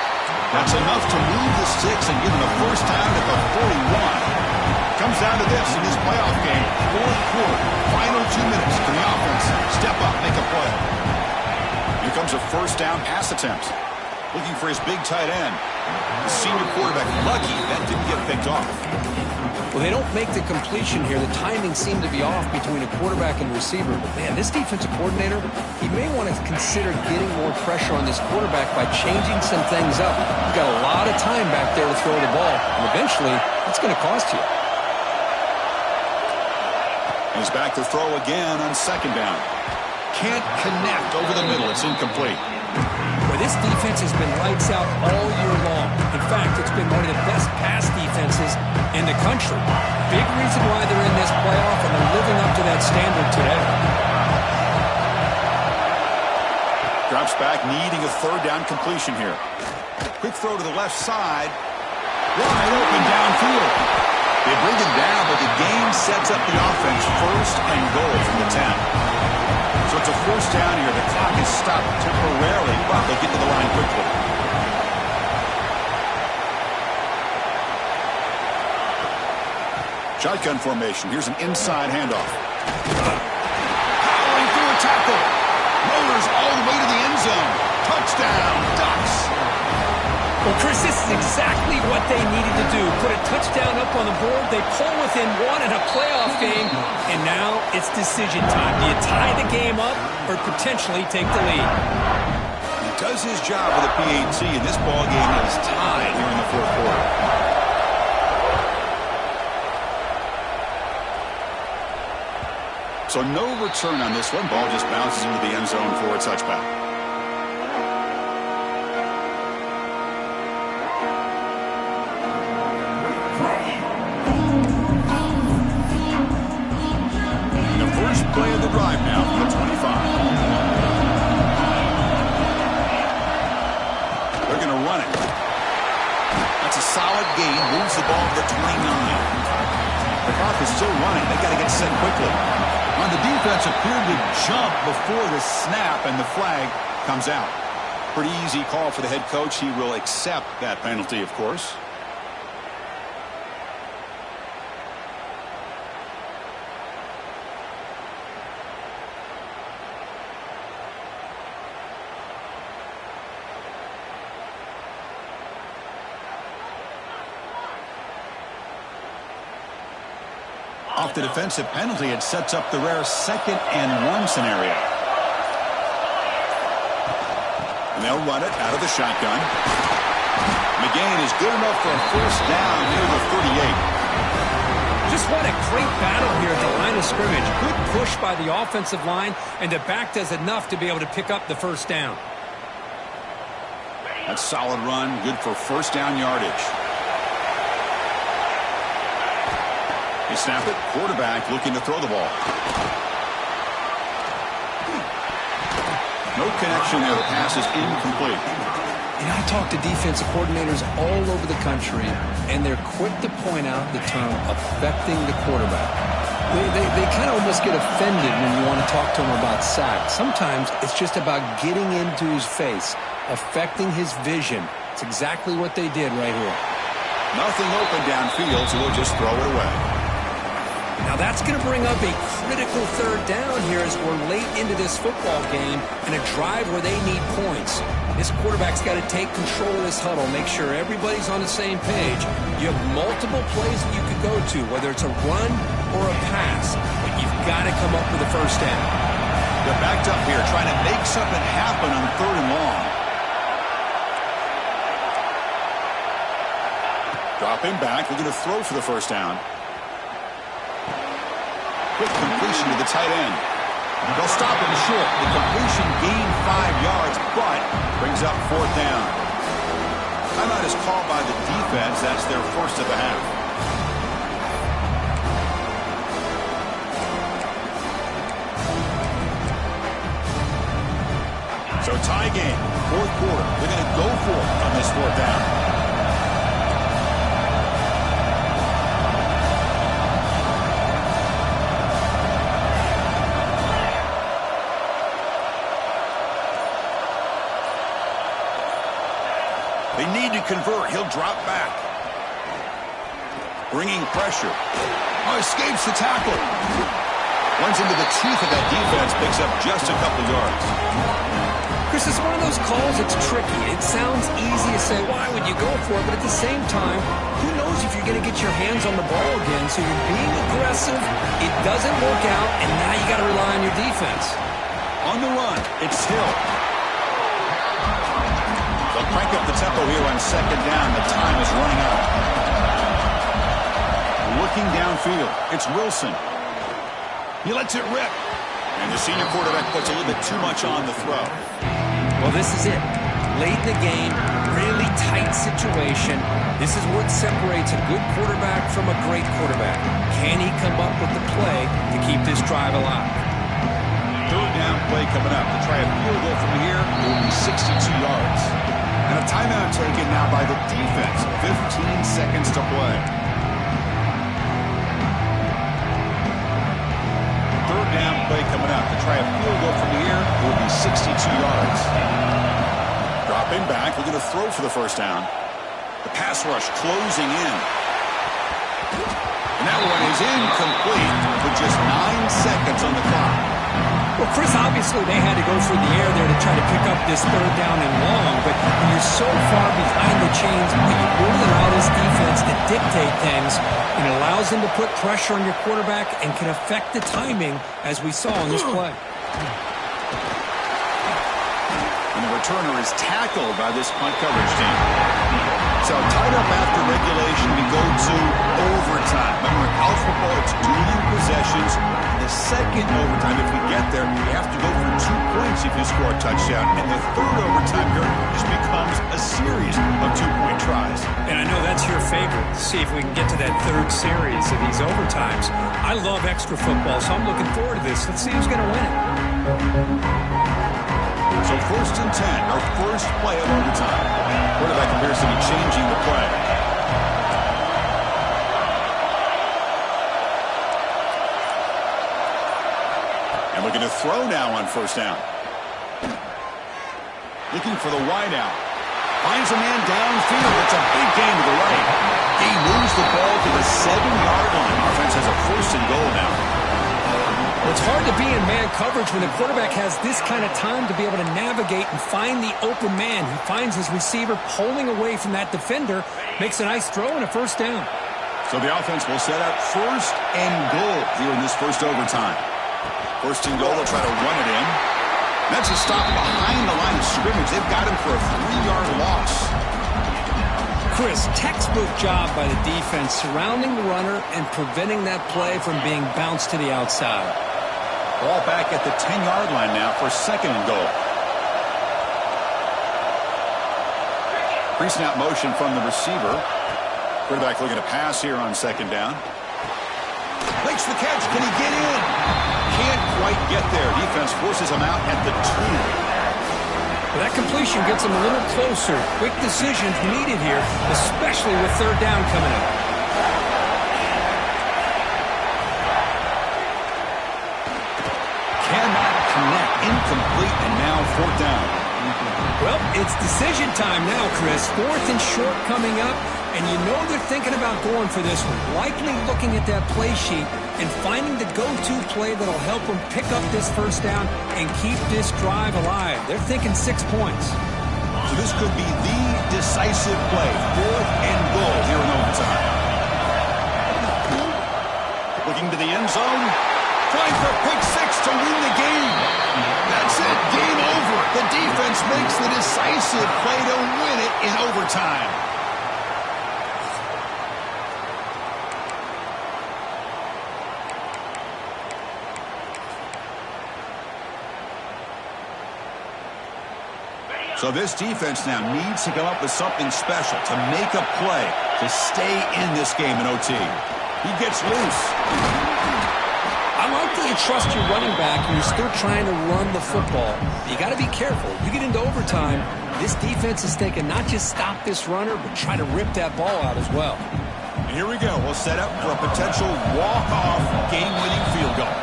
That's enough to move the sticks and give him the first down at the 41. Comes down to this in this playoff game. Fourth quarter, final 2 minutes. Can the offense step up, make a play? Here comes a first down pass attempt. Looking for his big tight end. The senior quarterback lucky that didn't get picked off. Well, they don't make the completion here. The timing seemed to be off between a quarterback and receiver. But, man, this defensive coordinator, he may want to consider getting more pressure on this quarterback by changing some things up. You've got a lot of time back there to throw the ball, and eventually it's going to cost you. He's back to throw again on second down. Can't connect over the middle. It's incomplete. Well, this defense has been lights out all year long. In fact, it's been one of the best pass defenses in the country. Big reason why they're in this playoff, and they're living up to that standard today. Drops back, needing a third down completion here. Quick throw to the left side. Wide open downfield. They bring him down, but the game sets up the offense first and goal from the 10. So it's a first down here. The clock is stopped temporarily, but they get to the line quickly. Shotgun formation. Here's an inside handoff. Powering through a tackle. Motors all the way to the end zone. Touchdown, Ducks. Well, Chris, this is exactly what they needed to do. Put a touchdown up on the board. They pull within one in a playoff game, and now it's decision time. Do you tie the game up or potentially take the lead? He does his job with a PAT, and this ball game is tied here in the fourth quarter. So no return on this one. Ball just bounces into the end zone for a touchback. Play of the drive now from the 25. They're going to run it. That's a solid gain. Moves the ball to the 29. The clock is still running. They got to get set quickly. On the defense, appeared to jump before the snap, and the flag comes out. Pretty easy call for the head coach. He will accept that penalty, of course. Off the defensive penalty, it sets up the rare 2nd and 1 scenario. And they'll run it out of the shotgun. McGain is good enough for a first down near the 38. So Just what a great battle here at the line of scrimmage. Good push by the offensive line, and the back does enough to be able to pick up the first down. That's solid run, good for first down yardage. They snap it, quarterback looking to throw the ball. No connection there, the pass is incomplete. And I talk to defensive coordinators all over the country, and they're quick to point out the term affecting the quarterback. They kind of almost get offended when you want to talk to them about sacks. Sometimes it's just about getting into his face, affecting his vision. It's exactly what they did right here. Nothing open downfield, so they'll just throw it away. Now that's going to bring up a critical third down here as we're late into this football game and a drive where they need points. This quarterback's got to take control of this huddle, make sure everybody's on the same page. You have multiple plays that you could go to, whether it's a run or a pass, but you've got to come up with a first down. They're backed up here trying to make something happen on third and long. Dropping back, looking to throw for the first down. Quick completion to the tight end. They'll stop him short. The completion gained 5 yards, but brings up fourth down. Timeout is called by the defense. That's their first of the half. So tie game, fourth quarter. They're going to go for it on this fourth down. They need to convert. He'll drop back. Bringing pressure. Oh, escapes the tackle. Runs into the teeth of that defense. Picks up just a couple yards. Chris, it's one of those calls that's tricky. It sounds easy to say, why would you go for it? But at the same time, who knows if you're going to get your hands on the ball again. So you're being aggressive. It doesn't work out. And now you got to rely on your defense. On the run, it's Hill. They'll crank up the tempo here on second down. The time is running out. Looking downfield, it's Wilson. He lets it rip. And the senior quarterback puts a little bit too much on the throw. Well, this is it. Late in the game, really tight situation. This is what separates a good quarterback from a great quarterback. Can he come up with the play to keep this drive alive? Third down play coming up. To try a field goal from here, it will be 62 yards. And a timeout taken now by the defense. 15 seconds to play. Third down play coming up. To try a field goal from here, it will be 62 yards. Dropping back, looking to throw for the first down. The pass rush closing in. And that one is incomplete with just 9 seconds on the clock. Well, Chris, obviously they had to go through the air there to try to pick up this third down and long, but when you're so far behind the chains, when you really allow this defense to dictate things, it allows them to put pressure on your quarterback and can affect the timing, as we saw in this play. And the returner is tackled by this punt coverage team. So tied up after regulation, we go to overtime. Remember, in college football, it's dueling possessions. The second overtime, if we get there, you have to go for 2 points if you score a touchdown. And the third overtime here just becomes a series of 2-point tries. And I know that's your favorite. See if we can get to that third series of these overtimes. I love extra football, so I'm looking forward to this. Let's see who's going to win it. So first and 10, our first play of overtime. Quarterback appears to be changing the play. And looking to throw now on first down. Looking for the wide out. Finds a man downfield. It's a big gain to the right. He moves the ball to the 7-yard line. Offense has a first and goal now. Well, it's hard to be in man coverage when the quarterback has this kind of time to be able to navigate and find the open man. He finds his receiver pulling away from that defender, makes a nice throw and a first down. So the offense will set up first and goal here in this first overtime. First and goal, they'll try to run it in. That's a stop behind the line of scrimmage. They've got him for a 3-yard loss. Chris, textbook job by the defense surrounding the runner and preventing that play from being bounced to the outside. Ball back at the 10-yard line now for 2nd and goal. Pre-snap motion from the receiver. Quarterback looking to pass here on 2nd down. Makes the catch. Can he get in? Can't quite get there. Defense forces him out at the 2. That completion gets him a little closer. Quick decisions needed here, especially with 3rd down coming up. Cannot connect. Incomplete, and now 4th down. Well, it's decision time now, Chris. 4th and short coming up, and you know they're thinking about going for this one. Likely looking at that play sheet and finding the go-to play that'll help them pick up this 1st down and keep this drive alive. They're thinking 6 points. So this could be the decisive play. 4th and goal here in overtime. Looking to the end zone. Trying for pick 6 to win the game. That's it. Game over. The defense makes the decisive play to win it in overtime. So this defense now needs to come up with something special to make a play to stay in this game in OT. He gets loose. I like that you trust your running back and you're still trying to run the football. You got to be careful. You get into overtime, this defense is thinking not just stop this runner, but try to rip that ball out as well. And here we go. We'll set up for a potential walk-off game-winning field goal.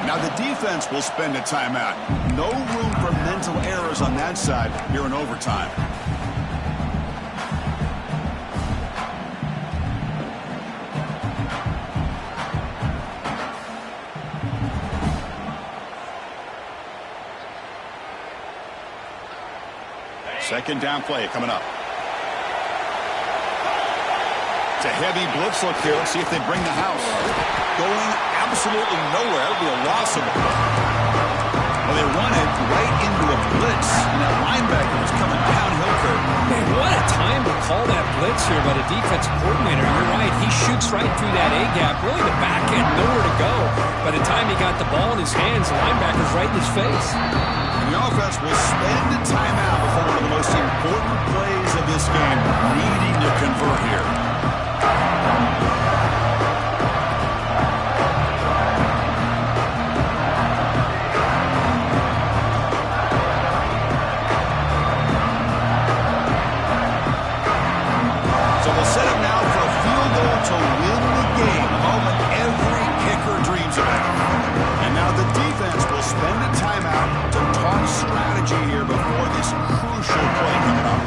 Now the defense will spend a timeout. No room for mental errors on that side here in overtime. Second down play coming up. It's a heavy blitz look here. Let's see if they bring the house. Going absolutely nowhere. That'll be a loss of it. Well, they run it right into a blitz. And that linebacker was coming downhill curve. Man, what a time to call that blitz here by the defensive coordinator. You're right. He shoots right through that A-gap. Really the back end, nowhere to go. By the time he got the ball in his hands, the linebacker's right in his face. And the offense will spend a timeout before one of the most important plays of this game, needing to convert here. So we'll set up now for a field goal to win the game, a moment every kicker dreams about. And now the defense will spend a timeout to talk strategy here before this crucial play coming up.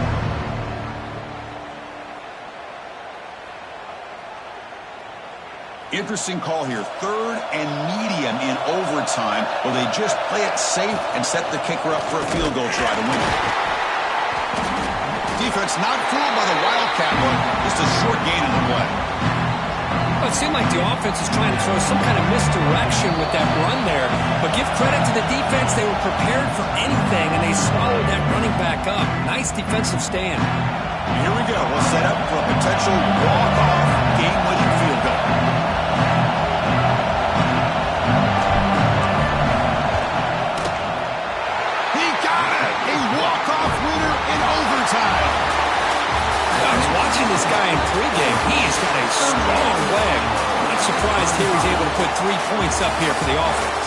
Interesting call here. 3rd and medium in overtime. Will they just play it safe and set the kicker up for a field goal try to win it? Defense not fooled by the Wildcat look. Just a short gain in the play. Well, it seemed like the offense was trying to throw some kind of misdirection with that run there. But give credit to the defense. They were prepared for anything, and they swallowed that running back up. Nice defensive stand. Here we go. We'll set up for a potential walk-off game-winning field goal. He got it! A walk-off winner in overtime. I was watching this guy in pregame. He's got a strong leg. Not surprised here he's able to put 3 points up here for the offense.